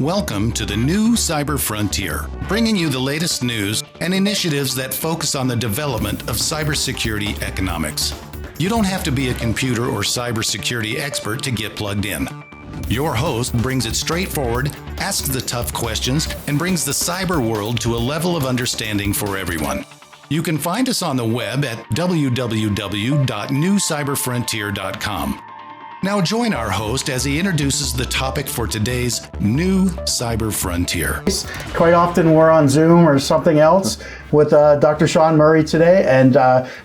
Welcome to the new cyber frontier, bringing you the latest news and initiatives that focus on the development of cybersecurity economics. You don't have to be a computer or cybersecurity expert to get plugged in. Your host brings it straightforward, asks the tough questions, and brings the cyber world to a level of understanding for everyone. You can find us on the web at www.newcyberfrontier.com. Now join our host as he introduces the topic for today's new cyber frontier. Quite often we're on Zoom or something else with Dr. Shawn Murray today and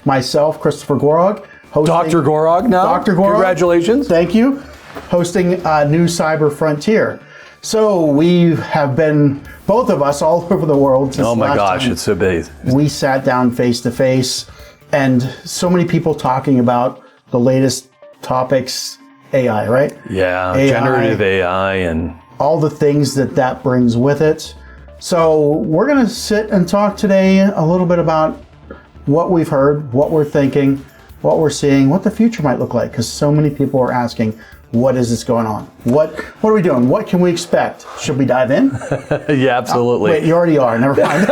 myself, Christopher Gorog. Dr. Gorog now. Dr. Gorog. Congratulations. Thank you. Hosting New Cyber Frontier. So we have been, both of us, all over the world since oh my last gosh, time it's so big. we sat down face to face, and so many people talking about the latest topics, AI, right? Yeah, AI, generative AI and all the things that brings with it. So we're going to sit and talk today a little bit about what we've heard, what we're thinking, what we're seeing, what the future might look like, because so many people are asking, what is this going on? What are we doing? What can we expect? Should we dive in? yeah, absolutely. Wait, you already are. Never mind.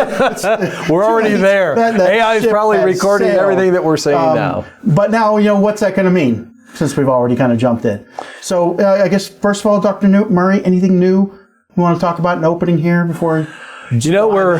We're already there. That AI is probably recording everything that we're saying now. But now, what's that going to mean? Since we've already kind of jumped in. So I guess, first of all, Dr. Murray, anything new you want to talk about in opening here before? We're,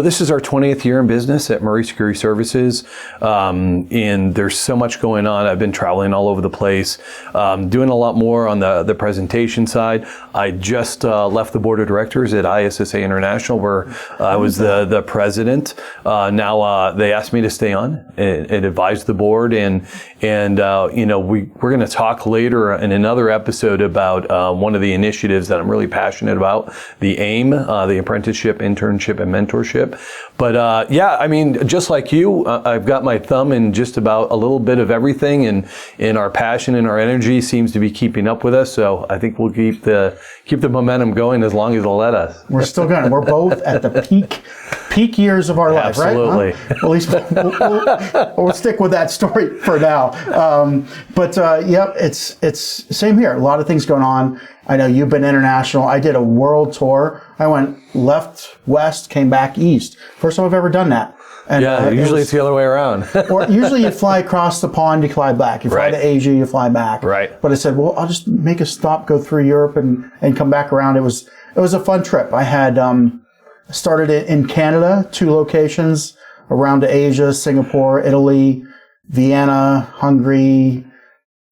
this is our 20th year in business at Murray Security Services, and there's so much going on. I've been traveling all over the place, doing a lot more on the presentation side. I just left the board of directors at ISSA International, where I was the president. Now they asked me to stay on and advise the board, and we're going to talk later in another episode about one of the initiatives that I'm really passionate about, the AIM, the apprenticeship, internship, and mentorship. But just like you, I've got my thumb in just about a little bit of everything, and our passion and our energy seems to be keeping up with us. So I think we'll keep the momentum going as long as it'll let us. We're still going. We're both at the peak years of our life, right? Absolutely. Huh? At least we'll stick with that story for now. It's same here. A lot of things going on. I know you've been international. I did a world tour. I went left, west, came back east. First time I've ever done that. And, usually it's the other way around. Or usually you fly across the pond, you fly back. You fly to Asia, you fly back. Right. But I said, well, I'll just make a stop, go through Europe and come back around. It was a fun trip. I had started in Canada, 2 locations, around to Asia, Singapore, Italy, Vienna, Hungary,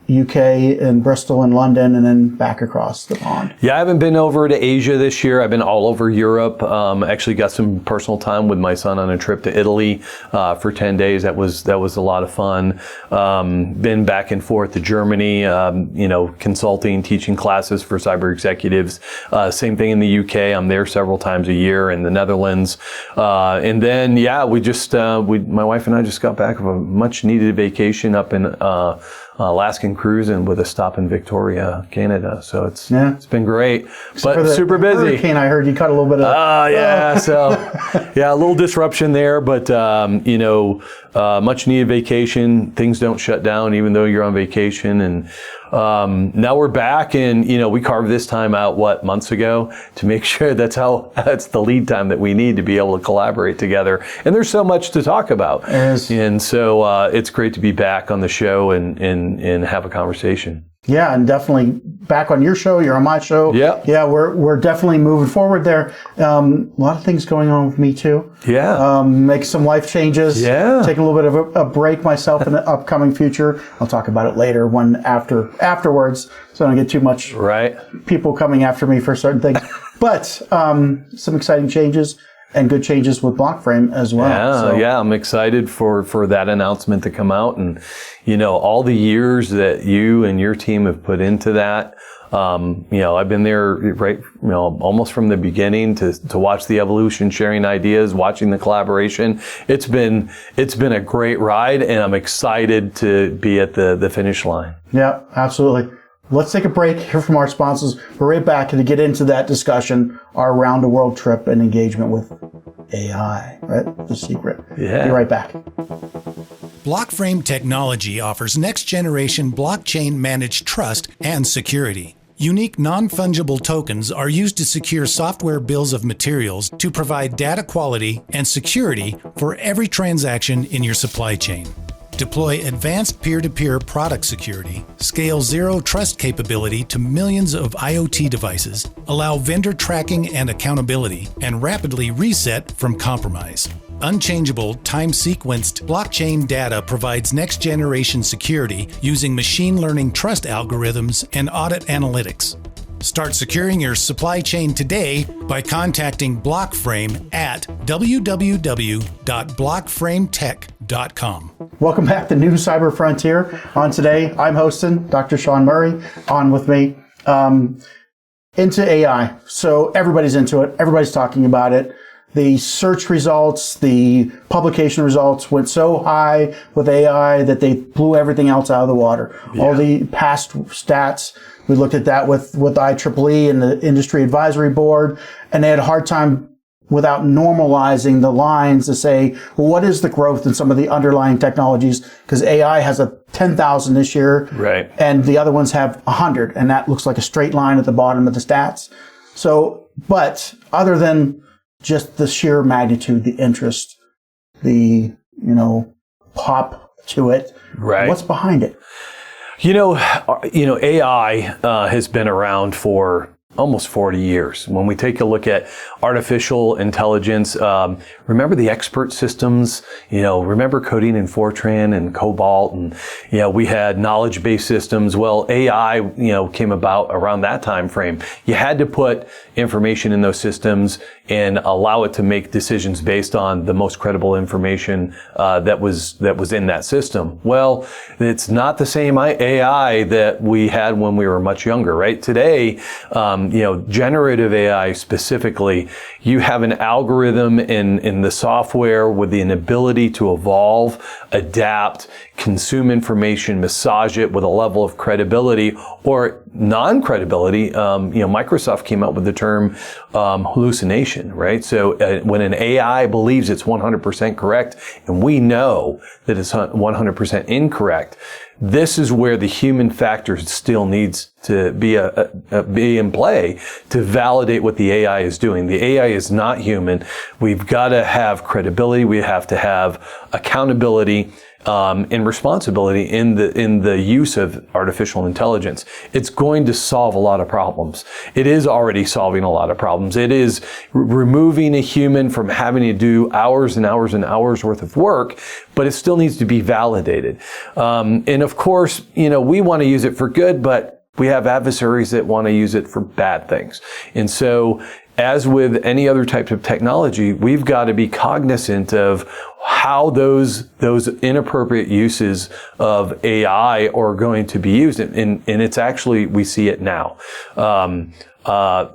UK, and Bristol and London, and then back across the pond. Yeah, I haven't been over to Asia this year. I've been all over Europe. Actually got some personal time with my son on a trip to Italy for 10 days. That was a lot of fun. Been back and forth to Germany, consulting, teaching classes for cyber executives. Same thing in the UK. I'm there several times a year, in the Netherlands. And then, my wife and I just got back from a much needed vacation up in Alaskan cruise and with a stop in Victoria, Canada. So it's been great, but super busy. Hurricane, I heard you cut a little bit of. A little disruption there, but much needed vacation. Things don't shut down even though you're on vacation, and now we're back, and we carved this time out months ago to make sure that's the lead time that we need to be able to collaborate together. And there's so much to talk about, and so it's great to be back on the show and have a conversation. Yeah, and definitely back on your show. You're on my show. Yeah, we're definitely moving forward there. A lot of things going on with me too. Yeah. Make some life changes. Yeah. Take a little bit of a break myself in the upcoming future. I'll talk about it later afterwards. So I don't get too much people coming after me for certain things. But some exciting changes and good changes with Blockframe as well. I'm excited for that announcement to come out, and all the years that you and your team have put into that. I've been there almost from the beginning to watch the evolution, sharing ideas, watching the collaboration. It's been a great ride, and I'm excited to be at the finish line. Yeah, absolutely. Let's take a break, hear from our sponsors. We're right back to get into that discussion, our around the world trip and engagement with AI, right? The secret. Yeah. Be right back. Blockframe technology offers next-generation blockchain-managed trust and security. Unique non-fungible tokens are used to secure software bills of materials to provide data quality and security for every transaction in your supply chain. Deploy advanced peer-to-peer product security, scale zero trust capability to millions of IoT devices, allow vendor tracking and accountability, and rapidly reset from compromise. Unchangeable, time-sequenced blockchain data provides next-generation security using machine learning trust algorithms and audit analytics. Start securing your supply chain today by contacting Blockframe at www.blockframetech.com. Welcome back to New Cyber Frontier. On today, I'm hosting Dr. Shawn Murray. On with me, into AI. So everybody's into it. Everybody's talking about it. The search results, the publication results went so high with AI that they blew everything else out of the water. Yeah. All the past stats, we looked at that with IEEE and the Industry Advisory Board, and they had a hard time without normalizing the lines to say, well, what is the growth in some of the underlying technologies? Because AI has a 10,000 this year, right, and the other ones have 100, and that looks like a straight line at the bottom of the stats. So, but other than just the sheer magnitude, the interest, the, pop to it. Right. What's behind it? AI has been around for almost 40 years. When we take a look at artificial intelligence, remember the expert systems, remember coding in Fortran and Cobalt, and, we had knowledge-based systems. Well, AI, came about around that time frame. You had to put information in those systems and allow it to make decisions based on the most credible information that was in that system. Well, it's not the same AI that we had when we were much younger, right? Today, generative AI specifically, you have an algorithm in the software with an ability to evolve, adapt, consume information, massage it with a level of credibility or non-credibility. Microsoft came up with the term hallucination, right? So when an AI believes it's 100% correct, and we know that it's 100% incorrect, this is where the human factor still needs to be in play to validate what the AI is doing. The AI is not human. We've got to have credibility. We have to have accountability and responsibility in the use of artificial intelligence. It's going to solve a lot of problems. It is already solving a lot of problems. It is removing a human from having to do hours and hours and hours worth of work, but it still needs to be validated. And of course, we want to use it for good, but we have adversaries that want to use it for bad things. And so, as with any other type of technology, we've got to be cognizant of how those inappropriate uses of AI are going to be used. And it's actually, we see it now.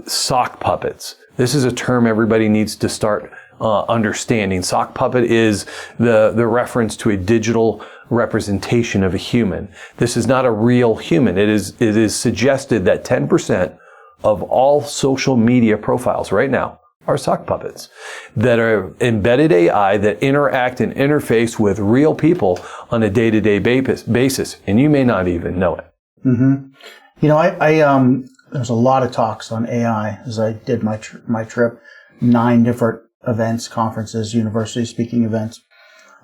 Sock puppets. This is a term everybody needs to start understanding. Sock puppet is the reference to a digital representation of a human. This is not a real human. It is suggested that 10% of all social media profiles right now are sock puppets that are embedded AI that interact and interface with real people on a day-to-day basis, and you may not even know it. Mm-hmm. There's a lot of talks on AI as I did my trip, 9 different events, conferences, university speaking events.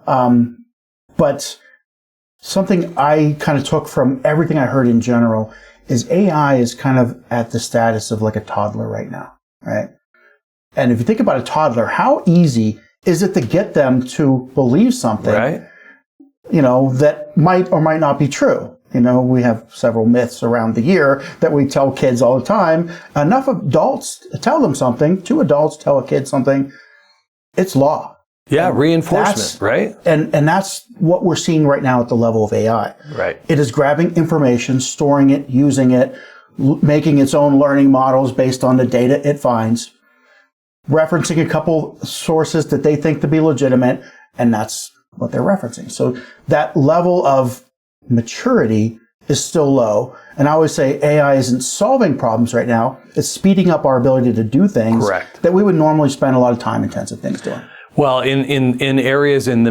But something I kind of took from everything I heard in general is AI is kind of at the status of like a toddler right now, right? And if you think about a toddler, how easy is it to get them to believe something, right, that might or might not be true? We have several myths around the year that we tell kids all the time. Enough adults tell them something, 2 adults tell a kid something, it's law. Yeah, reinforcement, right? And that's what we're seeing right now at the level of AI. Right. It is grabbing information, storing it, using it, making its own learning models based on the data it finds, referencing a couple sources that they think to be legitimate, and that's what they're referencing. So that level of maturity is still low. And I always say AI isn't solving problems right now. It's speeding up our ability to do things that we would normally spend a lot of time-intensive things doing. Well, in areas in the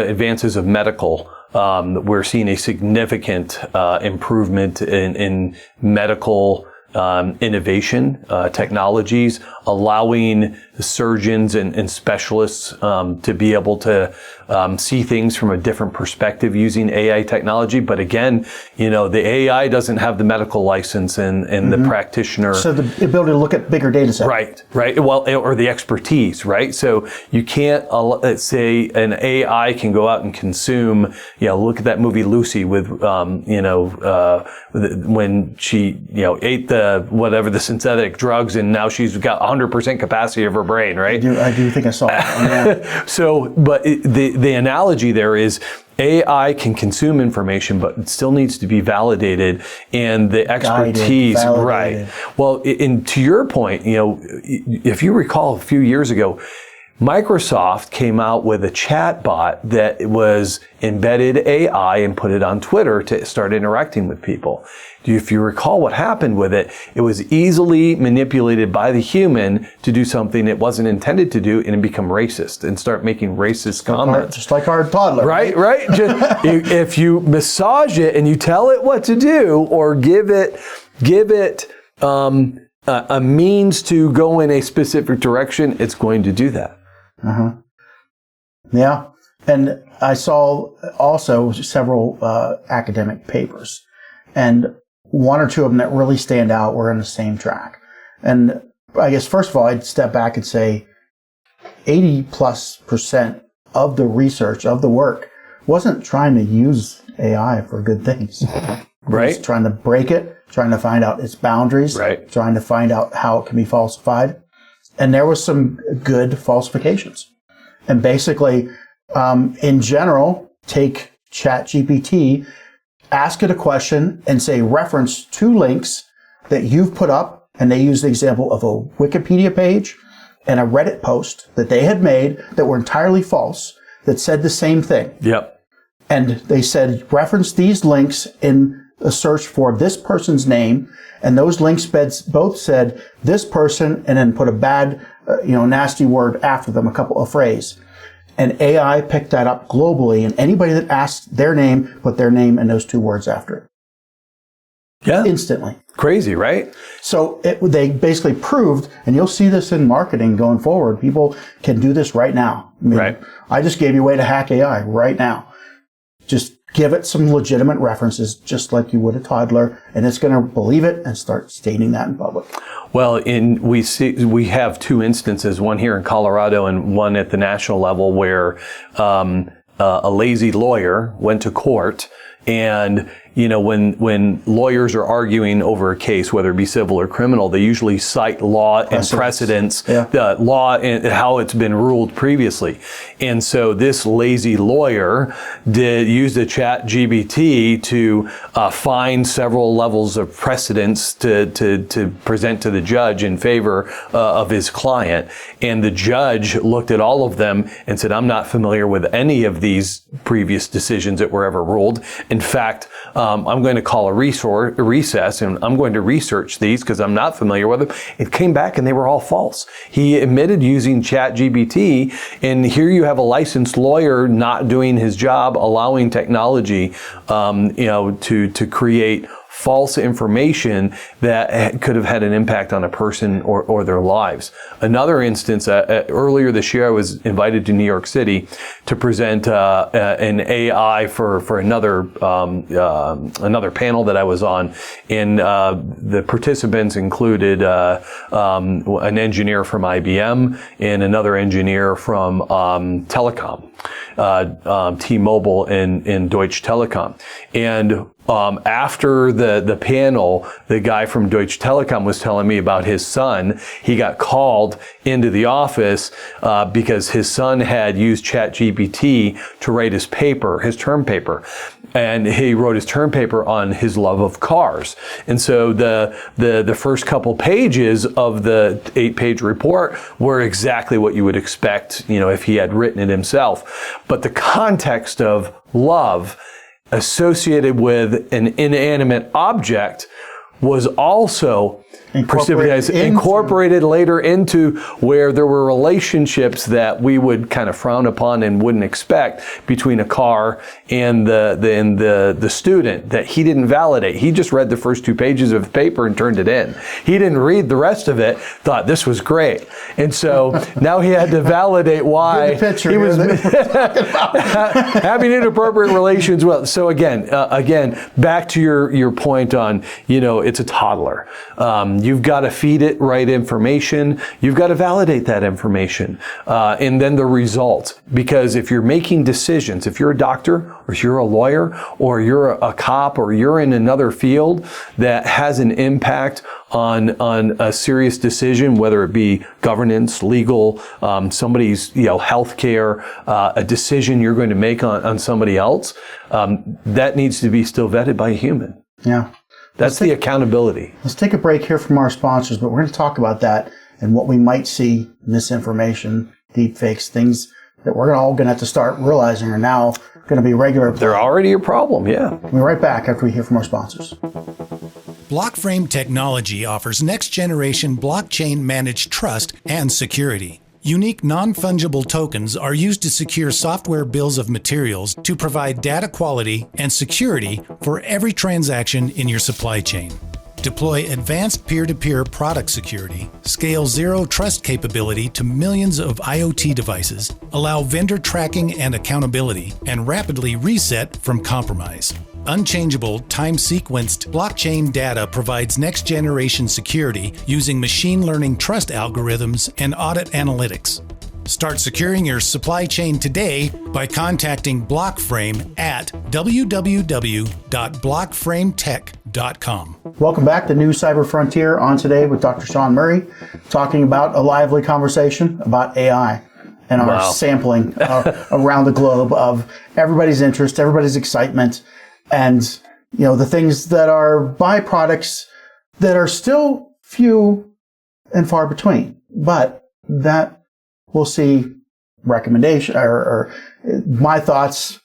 advances of medical, we're seeing a significant improvement in medical innovation, technologies, allowing surgeons and specialists to be able to see things from a different perspective using AI technology. But again, the AI doesn't have the medical license and the practitioner. So the ability to look at bigger data sets. Right. Well, or the expertise, right? So you can't say an AI can go out and consume, look at that movie Lucy with, when she, ate the synthetic drugs and now she's got 100% capacity of her brain, right? I do think I saw that. Yeah. So, but the analogy there is AI can consume information, but it still needs to be validated, and the expertise, validated. Right? Well, and to your point, if you recall a few years ago, Microsoft came out with a chat bot that was embedded AI and put it on Twitter to start interacting with people. If you recall what happened with it, it was easily manipulated by the human to do something it wasn't intended to do and become racist and start making racist comments. Just like our toddler. Right. Just, if you massage it and you tell it what to do or give it a means to go in a specific direction, it's going to do that. Yeah. And I saw also several academic papers, and one or two of them that really stand out were on the same track. And I guess, first of all, I'd step back and say 80+% of the research, of the work, wasn't trying to use AI for good things. Right. It was trying to break it, trying to find out its boundaries, right, trying to find out how it can be falsified. And there was some good falsifications. And basically, in general, take ChatGPT, ask it a question and say reference 2 links that you've put up. And they use the example of a Wikipedia page and a Reddit post that they had made that were entirely false, that said the same thing. Yep. And they said, reference these links in a search for this person's name. And those links both said this person and then put a bad, nasty word after them, a phrase. And AI picked that up globally, and anybody that asked their name put their name and those 2 words after it. Yeah. Instantly. Crazy, right? So they basically proved, and you'll see this in marketing going forward, people can do this right now. Right. I just gave you a way to hack AI right now. Just give it some legitimate references, just like you would a toddler, and it's going to believe it and start stating that in public. Well, we have 2 instances, one here in Colorado and one at the national level, where a lazy lawyer went to court, and when lawyers are arguing over a case, whether it be civil or criminal, they usually cite law and precedents, the law and how it's been ruled previously. And so this lazy lawyer used a ChatGPT to find several levels of precedents to present to the judge in favor of his client. And the judge looked at all of them and said, I'm not familiar with any of these previous decisions that were ever ruled. In fact, I'm going to call a recess and I'm going to research these because I'm not familiar with them. It came back and they were all false. He admitted using ChatGPT, and here you have a licensed lawyer not doing his job, allowing technology, to create false information that could have had an impact on a person or their lives. Another instance, earlier this year, I was invited to New York City to present an AI for another panel that I was on, and the participants included an engineer from IBM and another engineer from telecom, T-Mobile and Deutsche Telekom. And after the panel, the guy from Deutsche Telekom was telling me about his son. He got called into the office because his son had used ChatGPT to write his term paper. And he wrote his term paper on his love of cars. And so the first couple pages of the 8-page report were exactly what you would expect, if he had written it himself. But the context of love associated with an inanimate object was also incorporated later into where there were relationships that we would kind of frown upon and wouldn't expect between a car and the student that he didn't validate. He just read the first 2 pages of the paper and turned it in. He didn't read the rest of it, thought this was great. And so now he had to validate why he was having inappropriate relations. Well, so again, back to your point on, it's a toddler. You've got to feed it right information. You've got to validate that information. And then the results. Because if you're making decisions, if you're a doctor or if you're a lawyer or you're a cop or you're in another field that has an impact on a serious decision, whether it be governance, legal, somebody's, healthcare, a decision you're going to make on somebody else, that needs to be still vetted by a human. Yeah. That's the accountability. Let's take a break here from our sponsors, but we're going to talk about that and what we might see, misinformation, deepfakes, things that we're all going to have to start realizing are now going to be regular. They're already a problem, yeah. We'll be right back after we hear from our sponsors. Blockframe Technology offers next-generation blockchain-managed trust and security. Unique non-fungible tokens are used to secure software bills of materials to provide data quality and security for every transaction in your supply chain. Deploy advanced peer-to-peer product security, scale zero trust capability to millions of IoT devices, allow vendor tracking and accountability, and rapidly reset from compromise. Unchangeable, time-sequenced blockchain data provides next-generation security using machine learning trust algorithms and audit analytics. Start securing your supply chain today by contacting Blockframe at www.blockframetech.com. Welcome back to New Cyber Frontier on today with Dr. Shawn Murray, talking about a lively conversation about AI and our sampling around the globe of everybody's interest, everybody's excitement, and the things that are byproducts that are still few and far between, but that we'll see recommendation or my thoughts.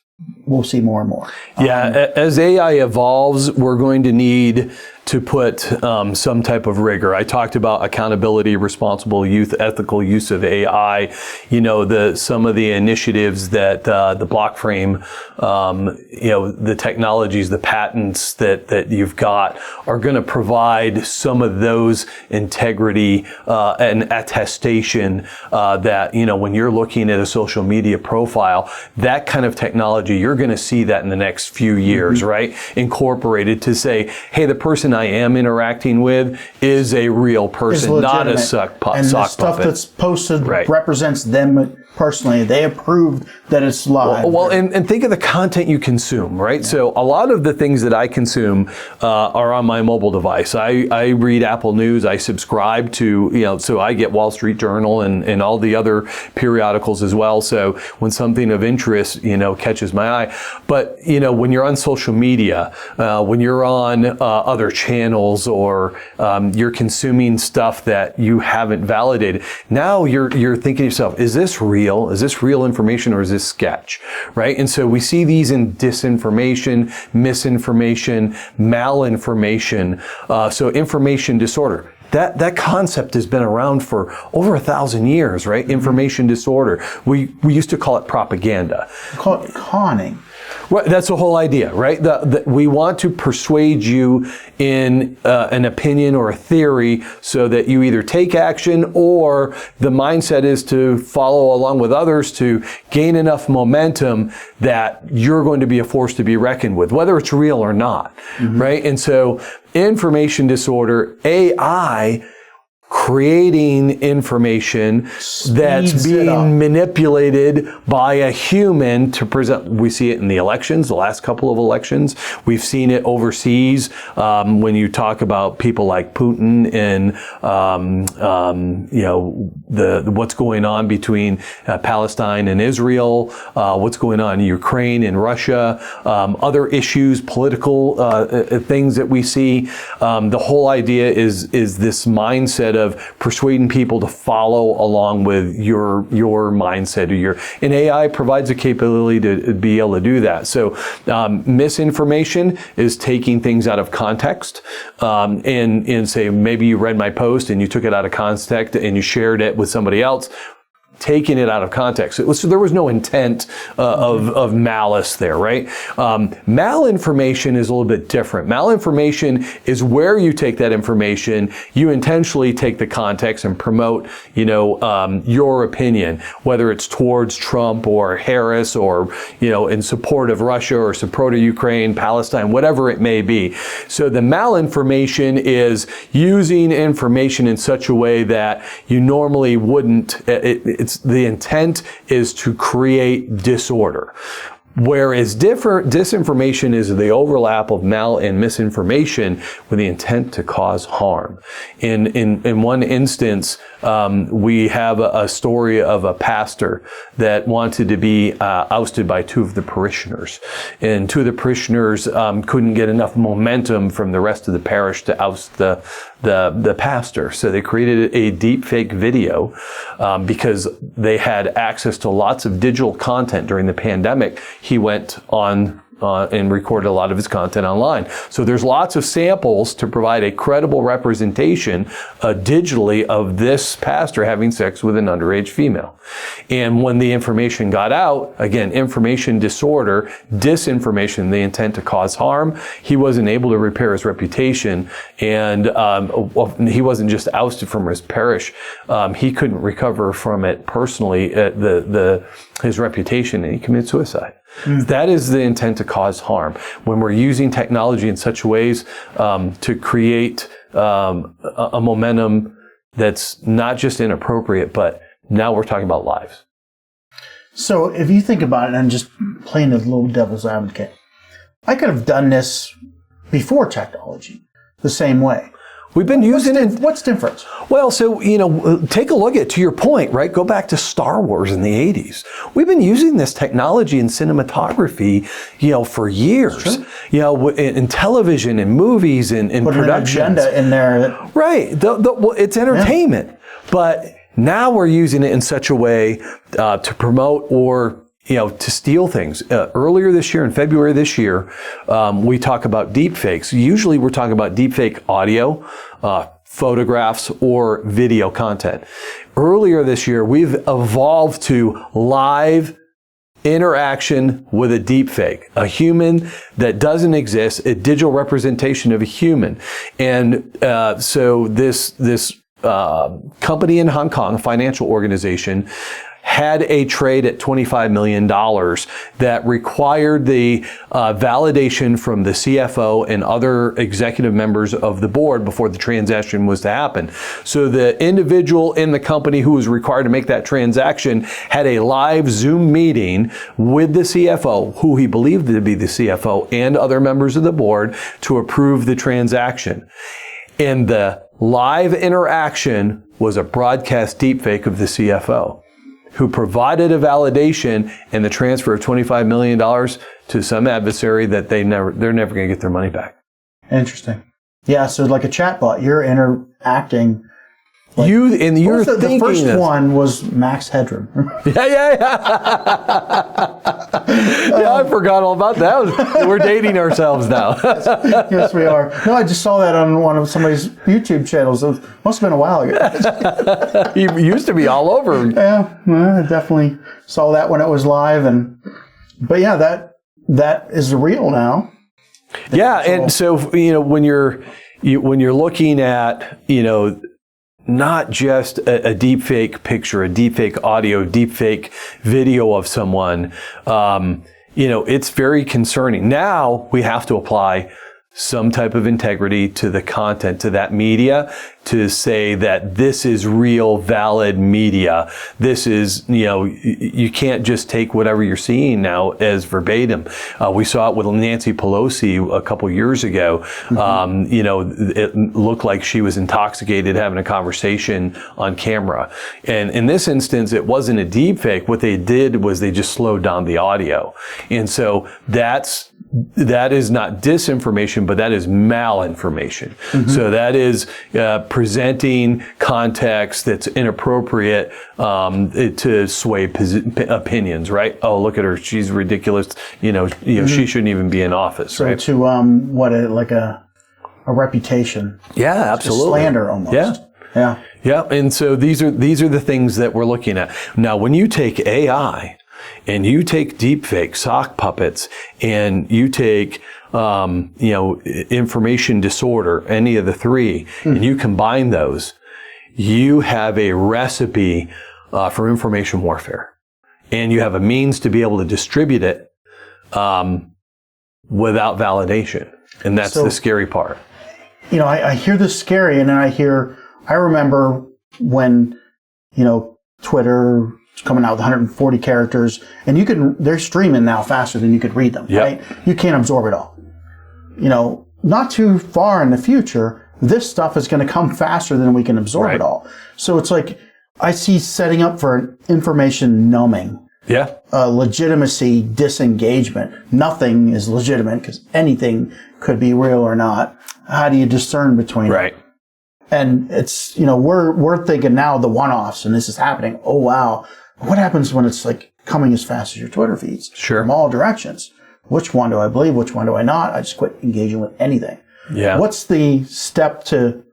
We'll see more and more. Yeah, as AI evolves, we're going to need to put some type of rigor. I talked about accountability, responsible use, ethical use of AI. Some of the initiatives that the Blockframe, the technologies, the patents that you've got are going to provide some of those integrity and attestation that when you're looking at a social media profile, that kind of technology, you're going to see that in the next few years, right? Incorporated to say, hey, the person I am interacting with is a real person, not a sock puppet. And the stuff that's posted represents them personally. They approved that it's live. Well, and think of the content you consume, right? Yeah. So a lot of the things that I consume are on my mobile device. I read Apple News. I subscribe to, so I get Wall Street Journal and all the other periodicals as well. So when something of interest, catches my eye. But, when you're on social media, when you're on other channels or you're consuming stuff that you haven't validated, now you're thinking to yourself, is this real? Is this real information or is this sketch, right? And so we see these in disinformation, misinformation, malinformation, so information disorder. That concept has been around for over 1,000 years, right? Information disorder. We used to call it propaganda. We call it conning. Well, that's the whole idea, right? We want to persuade you in an opinion or a theory so that you either take action or the mindset is to follow along with others to gain enough momentum that you're going to be a force to be reckoned with, whether it's real or not, right? And so information disorder, AI, creating information that's being manipulated by a human to present. We see it in the elections, the last couple of elections. We've seen it overseas when you talk about people like Putin and what's going on between Palestine and Israel, what's going on in Ukraine and Russia, other issues, political things that we see. The whole idea is this mindset of of persuading people to follow along with your mindset and AI provides a capability to be able to do that. So misinformation is taking things out of context and say maybe you read my post and you took it out of context and you shared it with somebody else, taking it out of context. So there was no intent of malice there, right? Malinformation is a little bit different. Malinformation is where you take that information, you intentionally take the context and promote, your opinion, whether it's towards Trump or Harris or, in support of Russia or support of Ukraine, Palestine, whatever it may be. So the malinformation is using information in such a way that you normally wouldn't. The intent is to create disorder. Whereas disinformation is the overlap of mal and misinformation with the intent to cause harm. In one instance, we have a story of a pastor that wanted to be ousted by two of the parishioners. And two of the parishioners couldn't get enough momentum from the rest of the parish to oust the pastor. So they created a deep fake video because they had access to lots of digital content during the pandemic. He went on and recorded a lot of his content online. So there's lots of samples to provide a credible representation digitally of this pastor having sex with an underage female. And when the information got out, again, information disorder, disinformation, the intent to cause harm, he wasn't able to repair his reputation, and he wasn't just ousted from his parish. He couldn't recover from it personally, his reputation, and he committed suicide. That is the intent to cause harm. When we're using technology in such ways to create a momentum that's not just inappropriate, but now we're talking about lives. So if you think about it, and just playing the little devil's advocate, I could have done this before technology the same way. We've been using it. What's different? Well, so, take a look at, to your point, right? Go back to Star Wars in the 80s. We've been using this technology in cinematography, for years. Sure. In television and movies and productions. Put an agenda in there. Right. It's entertainment. Yeah. But now we're using it in such a way to promote or to steal things. Earlier this year, in February this year, we talk about deep fakes. Usually we're talking about deep fake audio, photographs, or video content. Earlier this year, we've evolved to live interaction with a deep fake, a human that doesn't exist, a digital representation of a human. And so this company in Hong Kong, a financial organization, had a trade at $25 million that required the validation from the CFO and other executive members of the board before the transaction was to happen. So the individual in the company who was required to make that transaction had a live Zoom meeting with the CFO, who he believed to be the CFO, and other members of the board to approve the transaction. And the live interaction was a broadcast deepfake of the CFO, who provided a validation and the transfer of $25 million to some adversary that they're never going to get their money back. Interesting. Yeah, so like a chatbot, you're interacting. You're thinking the first one was Max Headroom. Yeah, I forgot all about that. We're dating ourselves now. Yes, we are. No, I just saw that on one of somebody's YouTube channels. It must have been a while ago. He used to be all over. Yeah, I definitely saw that when it was live, but yeah, that is real now. Yeah, and so when you're looking at not just a deep fake picture, a deep fake audio, deep fake video of someone, it's very concerning. Now we have to apply some type of integrity to the content, to that media, to say that this is real, valid media. This is, you can't just take whatever you're seeing now as verbatim. We saw it with Nancy Pelosi a couple years ago. Mm-hmm. It looked like she was intoxicated having a conversation on camera. And in this instance, it wasn't a deep fake. What they did was they just slowed down the audio. And so that's that is not disinformation, but that is malinformation. So that is presenting context that's inappropriate to sway opinions, right? Oh, look at her, she's ridiculous. She shouldn't even be in office, So right? to like a reputation. Yeah, absolutely. Slander almost. Yeah. And so these are the things that we're looking at. Now, when you take AI and you take deepfake, sock puppets, and you take information disorder, any of the three, and you combine those, you have a recipe for information warfare. And you have a means to be able to distribute it without validation. And that's the scary part. I hear this scary, and then I remember when, Twitter coming out with 140 characters, and they're streaming now faster than you could read them, right? You can't absorb it all. Not too far in the future, this stuff is going to come faster than we can absorb it all. So it's like, I see setting up for an information numbing. Legitimacy disengagement. Nothing is legitimate because anything could be real or not. How do you discern between it? And it's, we're thinking now the one-offs, and this is happening. Oh, wow. What happens when it's like coming as fast as your Twitter feeds? From all directions. Which one do I believe? Which one do I not? I just quit engaging with anything. What's the step to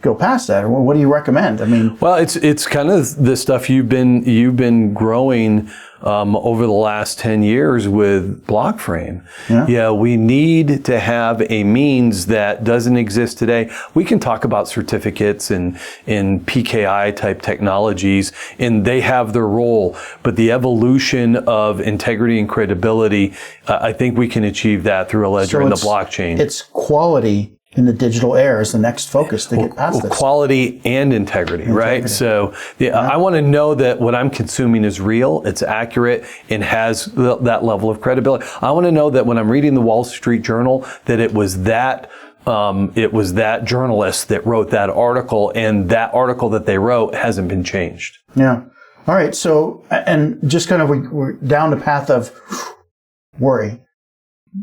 go past that? Or what do you recommend? I mean, well, it's kind of the stuff you've been growing over the last 10 years with Blockframe. We need to have a means that doesn't exist today. We can talk about certificates and PKI type technologies, and they have their role, but the evolution of integrity and credibility, I think we can achieve that through a ledger in the blockchain. It's quality in the digital era is the next focus to get past this. Quality and integrity, right? So I want to know that what I'm consuming is real, it's accurate, and has that level of credibility. I want to know that when I'm reading the Wall Street Journal, that it was that journalist that wrote that article, and that article that they wrote hasn't been changed. All right. So, and just kind of we're down the path of worry.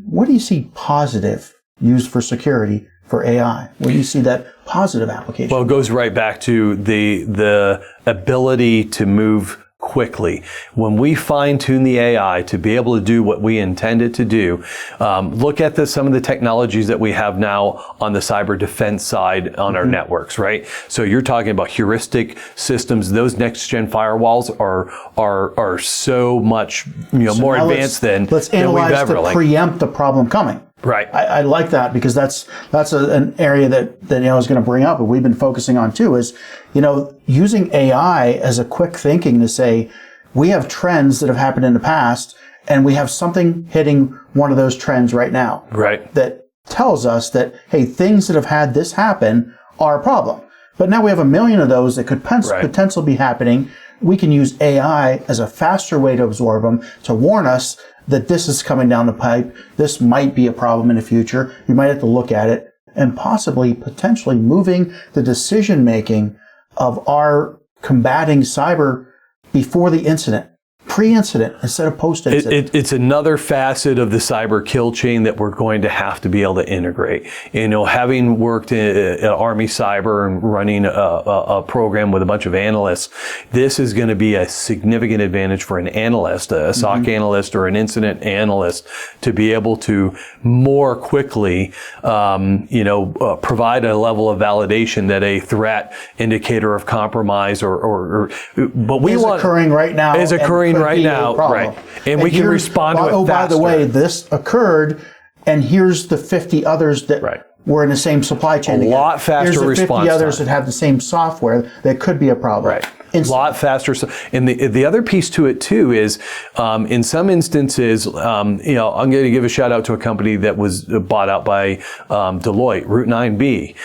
What do you see positive used for security for AI? Where do you see that positive application? Well, it goes right back to the ability to move quickly. When we fine-tune the AI to be able to do what we intend it to do, look at some of the technologies that we have now on the cyber defense side on our networks, right? So you're talking about heuristic systems. Those next-gen firewalls are so much more advanced than we've ever. Let's analyze to preempt the problem coming. Right. I like that, because that's an area that I was going to bring up, and we've been focusing on too, is, using AI as a quick thinking to say, we have trends that have happened in the past, and we have something hitting one of those trends right now. Right. That tells us that, hey, things that have had this happen are a problem. But now we have a million of those that could potentially be happening. We can use AI as a faster way to absorb them, to warn us that this is coming down the pipe. This might be a problem in the future. You might have to look at it, and potentially moving the decision making of our combating cyber before the incident. Pre-incident instead of post-incident. It's another facet of the cyber kill chain that we're going to have to be able to integrate. Having worked at Army Cyber and running a program with a bunch of analysts, this is going to be a significant advantage for an analyst, a SOC analyst or an incident analyst, to be able to more quickly, provide a level of validation that a threat indicator of compromise but we want occurring right now. Is occurring right now, right? And we can respond to it faster. By the way, this occurred, and here's the 50 others that were in the same supply chain. A lot faster response time. Here's the 50 others that have the same software that could be a problem. Right. A lot faster. And the other piece to it too is, in some instances, I'm going to give a shout out to a company that was bought out by Deloitte, Route 9B.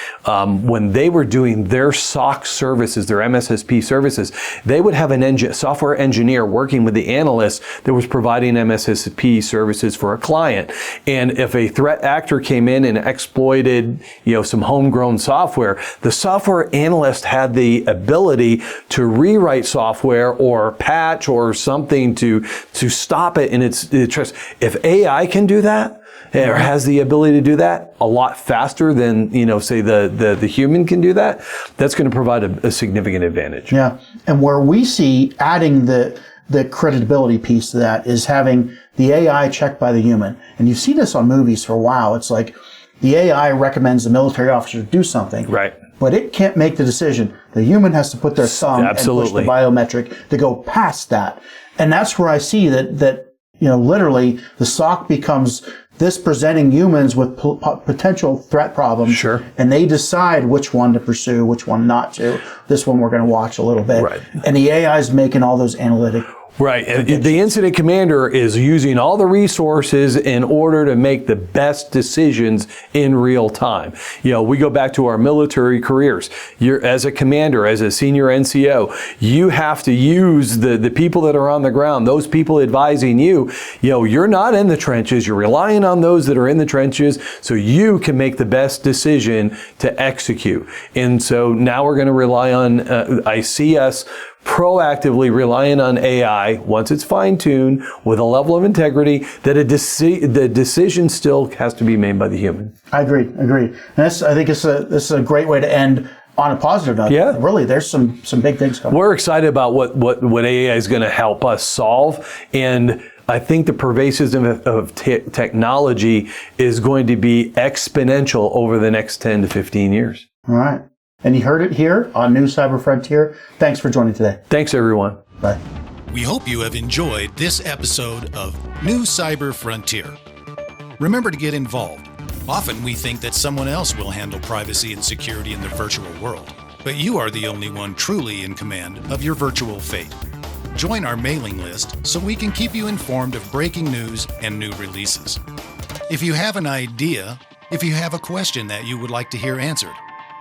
When they were doing their SOC services, their MSSP services, they would have a software engineer working with the analyst that was providing MSSP services for a client. And if a threat actor came in and exploited, some homegrown software, the software analyst had the ability to rewrite software or patch or something to stop it in its tracks. If AI can do that, or has the ability to do that a lot faster than, say the human can do that, that's going to provide a significant advantage. Yeah. And where we see adding the credibility piece to that is having the AI checked by the human. And you've seen this on movies for a while. It's like the AI recommends the military officer to do something. Right. But it can't make the decision. The human has to put their thumb and push the biometric to go past that. And that's where I see that literally the SOC becomes this presenting humans with potential threat problems. Sure. And they decide which one to pursue, which one not to. This one we're going to watch a little bit. Right. And the AI is making all those analytic. Right. And the incident commander is using all the resources in order to make the best decisions in real time. We go back to our military careers. As a commander, as a senior NCO, you have to use the people that are on the ground, those people advising you. You're not in the trenches. You're relying on those that are in the trenches so you can make the best decision to execute. And so now we're going to rely on, I see us proactively relying on AI once it's fine-tuned with a level of integrity that the decision still has to be made by the human. I agree. And I think this is a great way to end on a positive note. Yeah. Really, there's some big things coming. We're excited about what AI is going to help us solve, and I think the pervasiveness of technology is going to be exponential over the next 10 to 15 years. All right. And you heard it here on New Cyber Frontier. Thanks for joining today. Thanks, everyone. Bye. We hope you have enjoyed this episode of New Cyber Frontier. Remember to get involved. Often we think that someone else will handle privacy and security in the virtual world, but you are the only one truly in command of your virtual fate. Join our mailing list so we can keep you informed of breaking news and new releases. If you have an idea, if you have a question that you would like to hear answered,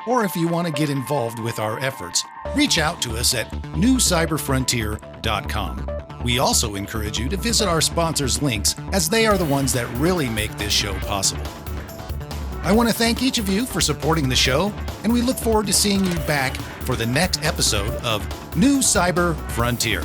or if you want to get involved with our efforts, reach out to us at newcyberfrontier.com. We also encourage you to visit our sponsors' links, as they are the ones that really make this show possible. I want to thank each of you for supporting the show, and we look forward to seeing you back for the next episode of New Cyber Frontier.